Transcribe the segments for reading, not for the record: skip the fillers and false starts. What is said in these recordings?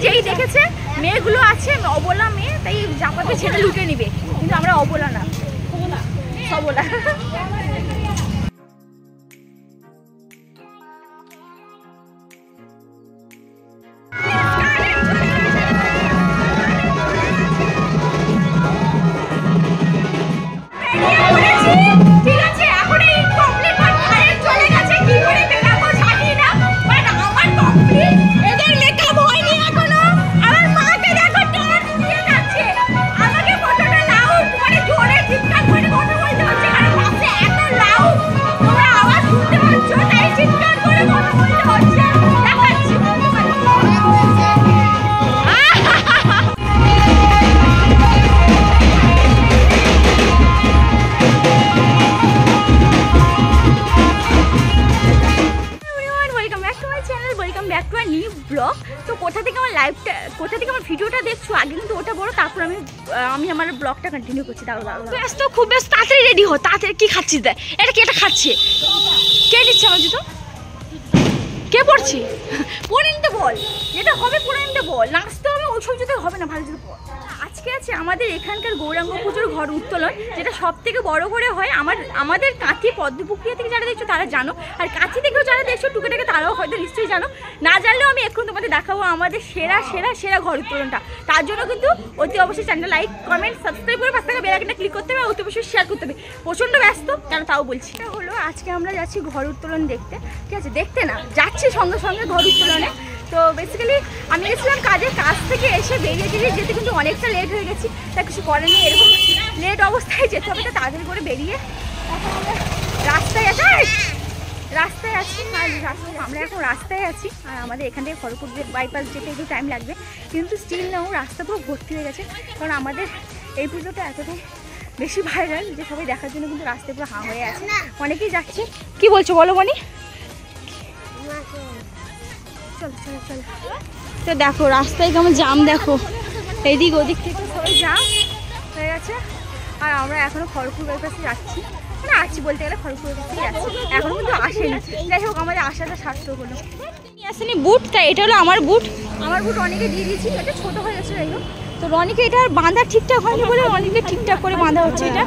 যেই দেখেছে মেয়েগুলো আছে অবলা মেয়ে, তাই জামাতে ছেড়ে লুটে নিবে, কিন্তু আমরা অবলা না, সবলা। ঠিক আছে, এখন এই কমপ্লিট চলে গেছে, কি করে বেরাবো জানি না, বাট আমার কমপ্লিট। এদের মেকআপ হয়নি এখনো, আমার মাকে দেখো টর্চ দিয়ে যাচ্ছে, আমাকে কতটা লাউড মানে জোরে চিৎকার করে কথা বলতে হচ্ছে, কারণ পাশে এত লাউড তোমরা আওয়াজ শুনতে পাচ্ছ, তাই চিৎকার করে কথা বলতে হচ্ছে। দেখাচ্ছি back to a new blog. তো কোথা থেকে আমার লাইভটা, কোথা থেকে আমার ভিডিওটা দেখছো, আগে কিন্তু ওটা বড়, তারপর আমি আমার ব্লগটা কন্টিনিউ করছি। দাঁড়াও ব্যস্ত, খুব ব্যস্ত, তাড়াতাড়ি রেডি হো, তাড়াতাড়ি। কি খাচ্ছিস দেয় এটা, কি এটা খাচ্ছে, কে দিচ্ছে আমার জুতো, কে পড়ছি, পরে নিতে বল, যেটা হবে পরে নিতে বল, নাচতে হবে, ওই সব জুতো হবে না, ভালো জুতো পর। আজকে আছে আমাদের এখানকার গৌরাঙ্গ পুজোর ঘর উত্তোলন, যেটা সব থেকে বড় করে হয় আমাদের কাঁথি পদ্মপুকুরিয়া থেকে যারা দেখছো তারা জানো, আর কাঁথি থেকেও যারা দেখছো টুকেটাকে তারাও হয়তো নিশ্চয়ই জানো, না জানলেও আমি এখন তোমাদের দেখাবো আমাদের সেরা সেরা সেরা ঘর উত্তোলনটা। তার জন্য কিন্তু অতি অবশ্যই চ্যানেল লাইক কমেন্ট সাবস্ক্রাইব করে পাশে থাকা বেল আইকনটা ক্লিক করতে হবে, অতি অবশ্যই শেয়ার করতে হবে। প্রচণ্ড ব্যস্ত কেন তাও বলছি। এটা হলো আজকে আমরা যাচ্ছি ঘর উত্তোলন দেখতে, ঠিক আছে, দেখতে না যাচ্ছি সঙ্গে সঙ্গে ঘর উত্তোলনে। তো বেসিক্যালি আমি গেছিলাম কাজ থেকে এসে বেরিয়ে যেতে কিন্তু অনেকটা লেট হয়ে গেছি, তা কিছু করেনি, এরকম লেট অবস্থায় যেতে হবে, তো তাড়াতাড়ি করে বেরিয়ে এখন আমরা রাস্তায় আছি, আমরা এখন রাস্তায় আছি। আর আমাদের এখান থেকে খড়গপুর বাইপাস যেতে একটু টাইম লাগবে, কিন্তু স্টিল নাও রাস্তা পুরো ভর্তি হয়ে গেছে, কারণ আমাদের এই পুজোটা এতটাই বেশি ভাইরাল যে সবাই দেখার জন্য কিন্তু রাস্তায় পুরো হাঁ হয়ে আছে, অনেকেই যাচ্ছে। কি বলছো বলো বনি? চল। তো দেখো রাস্তায় কেমন জাম, দেখো এদিক ওদিক থেকে সবাই জাম হয়ে গেছে, আর আমরা এখনো খড়গপুর বাইপাসে যাচ্ছি, মানে আছি বলতে গেলে খড়গপুর বাইপাসে যাচ্ছি, এখনো কিন্তু আসেনি। যাই হোক আমাদের আসাটা সার্থক হলো। আসেনি বুট, তাই এটা হলো আমার বুট অনেকে দিয়ে দিয়েছি, এটা ছোটো হয়ে গেছে। যাই হোক, তো রনিকে এটা বাঁধা ঠিকঠাক হয়নি বলে রনিকে ঠিকঠাক করে বাঁধা হচ্ছে, এটা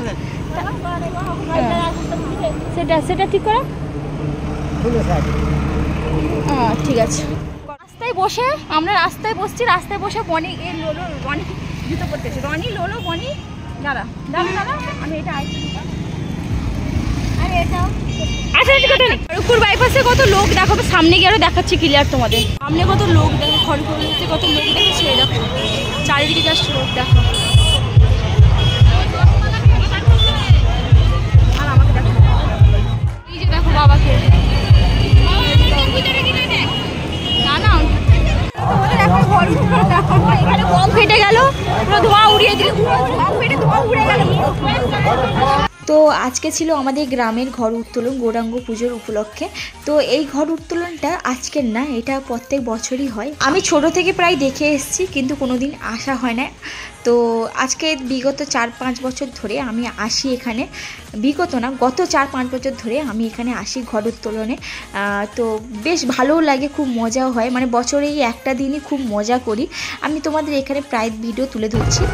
সেটা ঠিক করা, হ্যাঁ ঠিক আছে। আমরা রাস্তায় বসে বনি রনি জুতো পরতেছে, রনি লোলো বনি দাঁড়া, আমি এটা খড়গপুর বাইপাসে কত লোক দেখো, সামনে গিয়ে আরো দেখাচ্ছি ক্লিয়ার তোমাদের, সামনে কত লোক দেখো, খড়গপুরে কত লোক দেখেছে, দেখো চারিদিকে জাস্ট লোক দেখো, আর আমাকে দেখো, এই যে দেখো বাবাকে, না এখানে বম ফেটে গেল, পুরো ধোঁয়া উড়িয়ে দিল, ধোঁয়া উড়ে গেল। তো আজকে ছিল আমাদের গ্রামের ঘর উত্তোলন গৌরাঙ্গ পুজোর উপলক্ষে। তো এই ঘর উত্তোলনটা আজকের না, এটা প্রত্যেক বছরই হয়। আমি ছোট থেকে প্রায় দেখে এসেছি, কিন্তু কোনোদিন আসা হয় না। তো আজকে বিগত 4-5 বছর ধরে আমি আসি এখানে, বিগত না গত 4-5 বছর ধরে আমি এখানে আসি ঘর উত্তোলনে। তো বেশ ভালোও লাগে, খুব মজাও হয়, মানে বছরে এই একটা দিনই খুব মজা করি। আমি তোমাদের এখানে প্রায় ভিডিও তুলে ধরছি।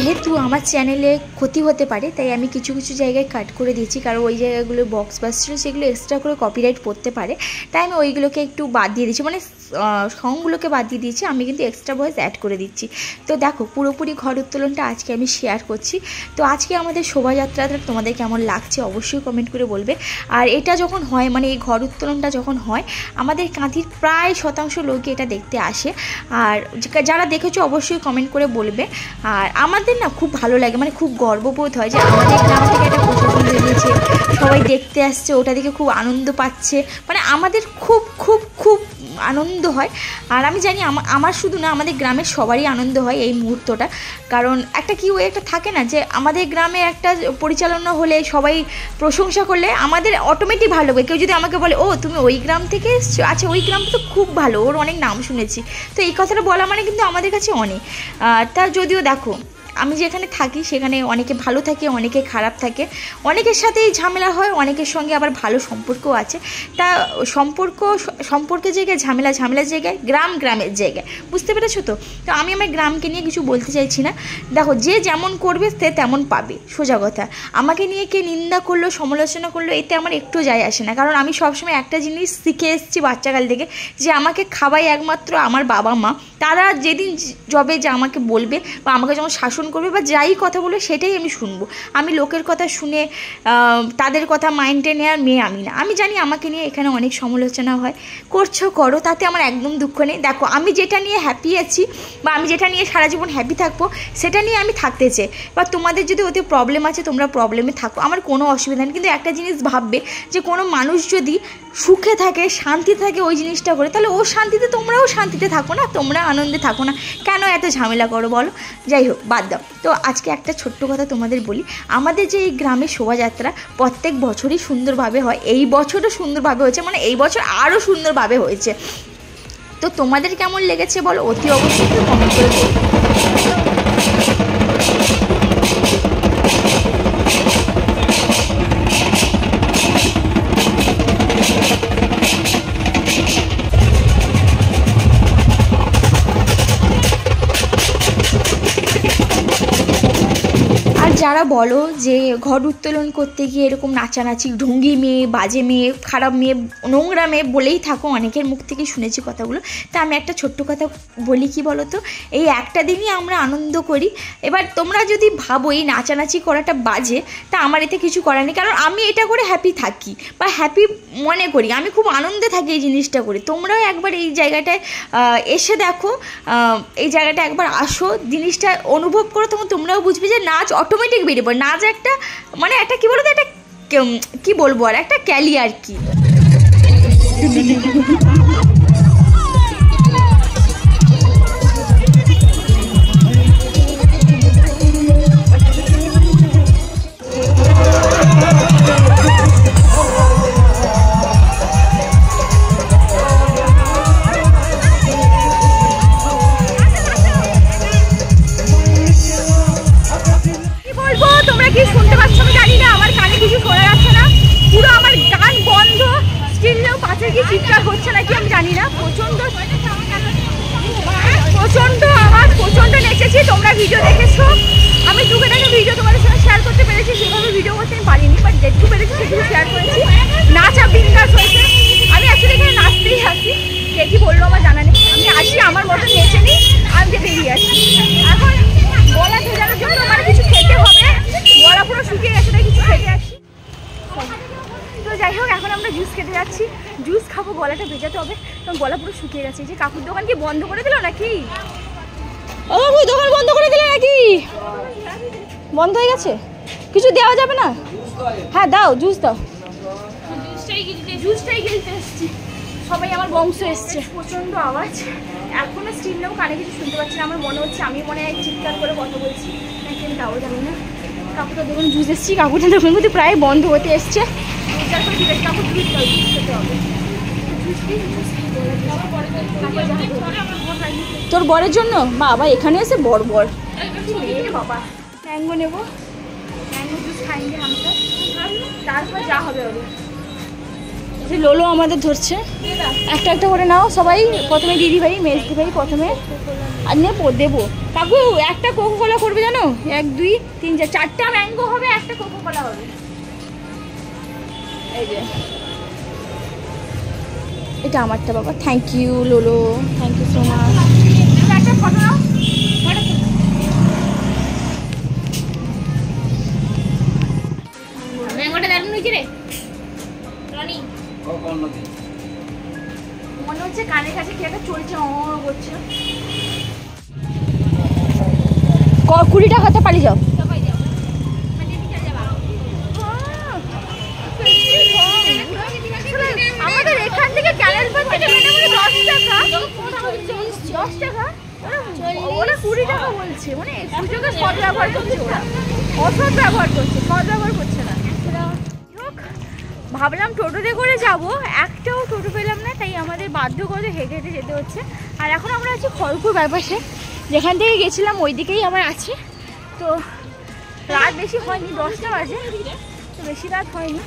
যেহেতু আমার চ্যানেলে ক্ষতি হতে পারে, তাই আমি কিছু জায়গায় কাট করে দিয়েছি, কারণ ওই জায়গাগুলো বক্স বাজছিল, সেগুলো এক্সট্রা করে কপিরাইট পড়তে পারে, তাই আমি ওইগুলোকে একটু বাদ দিয়ে দিচ্ছি, মানে সংগুলোকে বাদ দিয়ে দিয়েছি, আমি কিন্তু এক্সট্রা ভয়েস অ্যাড করে দিচ্ছি। তো দেখো পুরোপুরি ঘর উত্তোলনটা আজকে আমি শেয়ার করছি। তো আজকে আমাদের শোভাযাত্রাটা তোমাদের কেমন লাগছে অবশ্যই কমেন্ট করে বলবে। আর এটা যখন হয়, মানে এই ঘর উত্তোলনটা যখন হয়, আমাদের কাঁথির প্রায় শতাংশ লোকই এটা দেখতে আসে, আর যারা দেখেছো অবশ্যই কমেন্ট করে বলবে। আর আমাদের না খুব ভালো লাগে, মানে খুব গর্ববোধ হয় যে আমাদের গ্রাম থেকে একটা প্রশাসন বেরিয়েছে, সবাই দেখতে আসছে, ওটা দেখে খুব আনন্দ পাচ্ছে, মানে আমাদের খুব খুব খুব আনন্দ হয়। আর আমি জানি আমার শুধু না, আমাদের গ্রামের সবারই আনন্দ হয় এই মুহূর্তটা। কারণ একটা কি ওই একটা থাকে না যে আমাদের গ্রামে একটা পরিচালনা হলে, সবাই প্রশংসা করলে আমাদের অটোমেটিক ভালো লাগে। কেউ যদি আমাকে বলে ও তুমি ওই গ্রাম থেকে এসছো, আচ্ছা ওই গ্রামটা তো খুব ভালো, ওর অনেক নাম শুনেছি, তো এই কথাটা বলা মানে কিন্তু আমাদের কাছে অনেক। তা যদিও দেখো আমি যেখানে থাকি সেখানে অনেকে ভালো থাকে, অনেকে খারাপ থাকে, অনেকের সাথেই ঝামেলা হয়, অনেকের সঙ্গে আবার ভালো সম্পর্কও আছে। তা সম্পর্কের জায়গায় ঝামেলা, ঝামেলার জায়গায় গ্রামের জায়গায়, বুঝতে পেরেছো তো? তো আমি আমার গ্রামকে নিয়ে কিছু বলতে চাইছি না। দেখো যে যেমন করবে সে তেমন পাবে, সোজা কথা। আমাকে নিয়ে কে নিন্দা করলো, সমালোচনা করলো, এতে আমার একটু যায় আসে না। কারণ আমি সবসময় একটা জিনিস শিখে এসেছি বাচ্চাকাল থেকে, যে আমাকে খাওয়াই একমাত্র আমার বাবা মা। তারা যেদিন যবে যে আমাকে বলবে বা আমাকে যখন শাসন করবে বা যাই কথা বলবে সেটাই আমি শুনবো। আমি লোকের কথা শুনে তাদের কথা মাইন্ডে নেওয়ার মেয়ে আমি না। আমি জানি আমাকে নিয়ে এখানে অনেক সমালোচনা হয়, করছো করো, তাতে আমার একদম দুঃখ নেই। দেখো আমি যেটা নিয়ে হ্যাপি আছি বা আমি যেটা নিয়ে সারা জীবন হ্যাপি থাকবো সেটা নিয়ে আমি থাকতে চাই। বা তোমাদের যদি ওতে প্রবলেম আছে তোমরা প্রবলেমে থাকো, আমার কোনো অসুবিধা নেই। কিন্তু একটা জিনিস ভাববে যে কোনো মানুষ যদি সুখে থাকে, শান্তি থাকে ওই জিনিসটা করে, তাহলে ও শান্তিতে তোমরাও শান্তিতে থাকো না, তোমরা আনন্দে থাকো না, কেন এত ঝামেলা করো বলো? যাই হোক, বাদ দাও। তো আজকে একটা ছোট্ট কথা তোমাদের বলি, আমাদের যে এই গ্রামের শোভাযাত্রা প্রত্যেক বছরই সুন্দরভাবে হয়, এই বছরও সুন্দরভাবে হয়েছে, মানে এই বছর আরও সুন্দরভাবে হয়েছে। তো তোমাদের কেমন লেগেছে বলো, অতি অবশ্যই কমেন্ট করে বলো। যারা বলো যে ঘর উত্তোলন করতে গিয়ে এরকম নাচানাচি, ঢঙ্গি মেয়ে, বাজে মেয়ে, খারাপ মেয়ে, নোংরা মেয়ে বলেই থাকো, অনেকের মুখ থেকেই শুনেছি কথাগুলো। তা আমি একটা ছোট্ট কথা বলি, কি বলো তো, এই একটা দিনই আমরা আনন্দ করি। এবার তোমরা যদি ভাবো এই নাচানাচি করাটা বাজে, তা আমার এতে কিছু করার নেই, কারণ আমি এটা করে হ্যাপি থাকি বা হ্যাপি মনে করি, আমি খুব আনন্দে থাকি এই জিনিসটা করে। তোমরাও একবার এই জায়গাটায় এসে দেখো, এই জায়গাটা একবার আসো, জিনিসটা অনুভব করো, তখন তোমরাও বুঝবে যে নাচ অটোমেটিক বেরিয়ে পড়ে। নাচ একটা মানে একটা কি বলতো, একটা কি বলবো আর একটা ক্যালি আর কি। চিৎকার হচ্ছে নাকি আমি জানি না, প্রচন্ড নেচেছি। তোমরা ভিডিও দেখেছো, আমি টুকেটাকে ভিডিও তোমাদের সঙ্গে শেয়ার করতে পেরেছি, সেভাবে ভিডিও করতে আমি পারিনি, বাট যেটুকু পেরেছি সেটুকু শেয়ার করেছি। নাচা বিন্দাস হয়েছে। আমি অ্যাকচুয়ালি এখানে নাচতেই আসি, কে কি বললো আমার জানা নেই, আমি আসি আমার মতো নেচে নিই, আমি যে বেরিয়ে আসি। এখন গলা ভেজানোর জন্য আমার কিছু খেতে হবে, গলা পুরো শুকিয়ে গেছে, তাই কিছু খেতে আসি। তো যাই হোক, এখন আমরা জুস খেতে যাচ্ছি, জুস খাবো, গলাটা ভেজাতে হবে, কারণ গলা পুরো শুকিয়ে গেছে। যে কাকুর দোকান কি বন্ধ করে দিল নাকি? ও কাকু, দোকান বন্ধ করে দিলে নাকি? বন্ধ হয়ে গেছে, কিছু দেওয়া যাবে না? হ্যাঁ দাও, জুস দাও। জুসটাই গিলতে এসছি, সবাই আমার বংশ এসছে। প্রচণ্ড আওয়াজ, এখনও স্টিল নেও, কানে কিছু শুনতে পাচ্ছি না। আমার মনে হচ্ছে আমি মনে হয় চিৎকার করে কথা বলছি নাকি, আমি তাও জানি না। কাকুটার দোকান জুস এসছি, কাকুটার দোকান কিন্তু প্রায় বন্ধ হতে এসছে। কাকুর জুস দাও, জুস খেতে হবে। তোর বরের জন্য? বাবা এখানে এসে বর বাবা, ম্যাঙ্গো নেবো, ম্যাঙ্গো জুস খাইনি আমরা, তারপর যা হবে ওদের। যে লোলো আমাদের ধরছে, একটা একটা করে নাও সবাই। প্রথমে দিদি ভাই, মেজদি ভাই প্রথমে, আর নেবো দেবো। কাকু একটা কোকো কোলা করবে জানো? 1 2 3 4 4টা ম্যাঙ্গো হবে, একটা কোকো কোলা হবে। এই যে এটা আমারটা বাবা, থ্যাংক ইউ লোলো, থ্যাংক ইউ সো মাচ। একটা ফটো নাও, ম্যাঙ্গোটা দারুণ হয়েছে রে রনি। মনে হচ্ছে কানের কাছে কি একটা চলছে, করছে। 20 টাকাতে পারি যাও। আমাদের এখান থেকে ক্যানেল পার থেকে মোটামুটি 10 টাকা, ওরা 20 টাকা বলছে, মানে সুযোগের সৎ ব্যবহার করছে, ওরা অসৎ ব্যবহার করছে, সৎ ব্যবহার করছে না। ভাবলাম টোটোতে করে যাব, একটাও টোটো পেলাম না, তাই আমাদের বাধ্য করে হেঁটে হেঁটে যেতে হচ্ছে। আর এখন আমরা আছি খড়গপুর বাইপাসে, যেখান থেকে গেছিলাম ওই দিকেই আবার আছি। তো রাত বেশি হয়নি, 10টা বাজে, তো বেশি রাত হয়নি,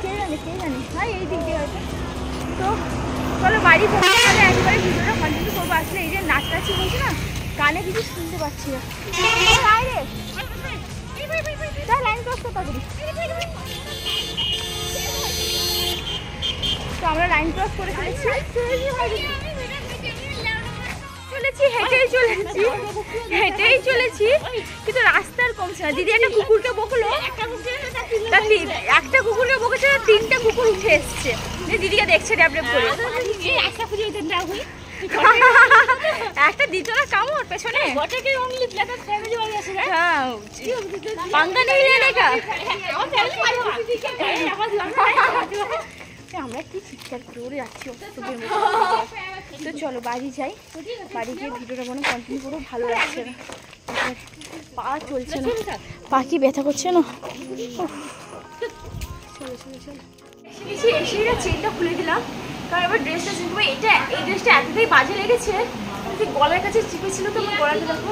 কে জানি ভাই এই দিক দিয়ে হয়তো। তো চলো বাড়ি পৌঁছালে একবারে ভিডিওটা কন্টিনিউ করবো। আসলে এই যে নাচটাচ্ছি বলছি না, কানে কিছু শুনতে পাচ্ছি না। লাইন ক্রস করতে পারি, তো আমরা লাইন ক্রস করে ফেলেছি, হেঁটেই চলেছি, কিন্তু রাস্তার কমছে না। দিদি একটা কুকুরকে বকলো, একটা কুকুরকে বকেছে, 3টা কুকুর উঠে এসছে, দিদিকে দেখছে ড্যাব ড্যাব করে। একটা দ্বিতীয় কামড় পেছনে, পাঙ্গা নিয়ে দেখা। আমরা কি চিৎকার করে যাচ্ছি, তো চলো বাড়ি যাই, বাড়ি গিয়ে ভিডিওটা মনে কন্টিনিউ করো, ভালো লাগছে না, পা চলছে না, পা কি ব্যথা করছে না। এসে চেনটা খুলে দিলাম, কারণ এবার ড্রেসটা চিনবো। এই ড্রেসটা এতটাই বাজে লেগেছে, গলার কাছে চিপেছিল, তো আমার গলাটা দেখো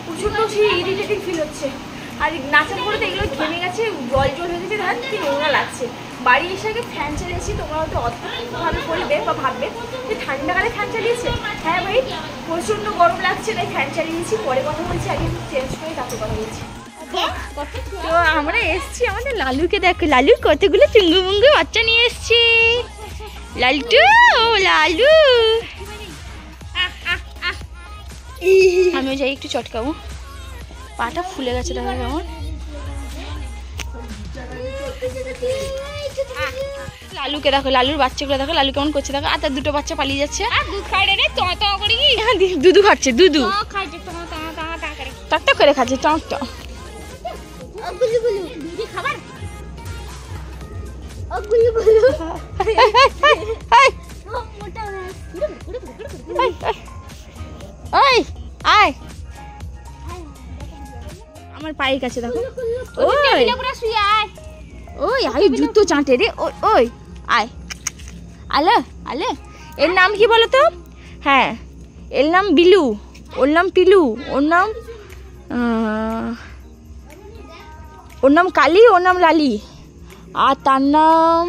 প্রচণ্ড সেই ইরিটেটিং ফিল হচ্ছে। আর নাচার করে তো এগুলো ঘেমে গেছে, জল হয়ে গেছে, ধান কি নোংরা লাগছে। বাড়ি এসে আগে ফ্যান চালিয়েছি, তোমরা হয়তো অদ্ভুতভাবে বলবে বা ভাববে যে ঠান্ডাকালে ফ্যান চালিয়েছে। হ্যাঁ ভাই, প্রচণ্ড গরম লাগছে, তাই ফ্যান চালিয়েছি। পরে কথা বলছি, আগে চেঞ্জ করে তাতে কথা বলছি। তো আমরা এসছি আমাদের লালুকে দেখো, লালুর কতগুলো চুঙ্গু মুঙ্গু বাচ্চা নিয়ে এসছি। লালটু, লালু, আমিও যাই একটু চটকাবো, পাটা ফুলে গেছে দেখো কেমন। লালুকে দেখো, লালুর বাচ্চাগুলো দেখো, লালু কেমন করছে দেখো। আর তার 2টো বাচ্চা পালিয়ে যাচ্ছে, দুধু খাচ্ছে, দুধু টক করে খাচ্ছে, টক টক। আমার পায়ের কাছে দেখো, ওই আই জুতো চাটে রে, ওই আয়, আলে আলে। এর নাম কি বলো তো? হ্যাঁ, এর নাম বিলু, ওর নাম পিলু, ওর নাম কালি, ওর নাম লালি, আর তার নাম,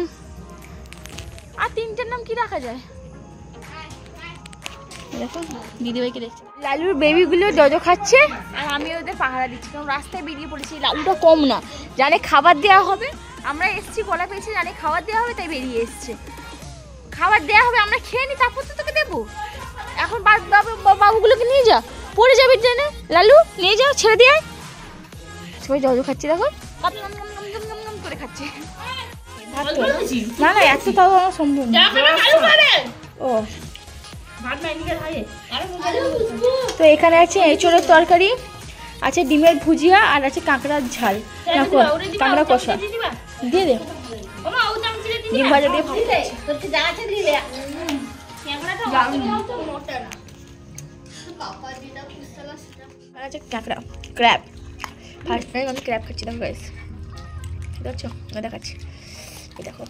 আর 3টার নাম কি রাখা যায় দেখো। দিদিভাইকে দেখছি, লালুর বেবিগুলো জজো খাচ্ছে, আর আমি ওদের পাহারা দিচ্ছি, কারণ রাস্তায় বেরিয়ে পড়েছি। লালুটা কম না, জানে খাবার দেওয়া হবে, আমরা এসছি বলা পেয়েছি, জানে খাবার দেওয়া হবে, তাই বেরিয়ে এসছে। খাবার দেওয়া হবে, আমরা খেয়ে নিই, তারপর তো তোকে দেবো। এখন বাবুগুলোকে নিয়ে যা, পড়ে যাবে জানে। লালু নিয়ে যাও, ছেড়ে দিয়ে। সবাই জজো খাচ্ছে দেখো, করে খাচ্ছে। না না, এত তাও আমার সম্ভব না। ও তো এখানে আছে এঁচোড়ের তরকারি, আছে ডিমের ভুজিয়া, আর আছে কাঁকড়ার ঝাল, কাঁকড়া কষা দিয়ে দে, ডিম ভাজা দিয়ে কাঁকড়া ক্র্যাব। ফার্স্ট টাইম আমি ক্র্যাব খাচ্ছি, দেখো গাইস, ঠিক আছে দেখাচ্ছি, দেখো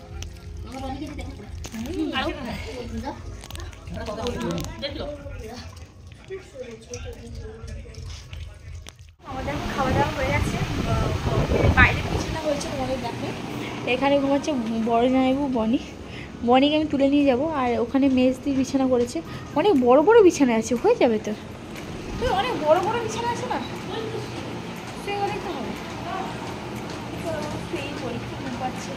আমাদের খাওয়া দাওয়া হয়ে গেছে, বাইরে বিছানা হয়েছে তোমাদের দেখো। এখানে ঘুমাচ্ছে বড় জামাইবু বনিকে আমি তুলে নিয়ে যাব। আর ওখানে মেজ দিয়ে বিছানা করেছে, অনেক বড় বড় বিছানা আছে, হয়ে যাবে তো, অনেক বড় বড় বিছানা আছে না, সেগুলোই তো হবে। ঘুম পাচ্ছে।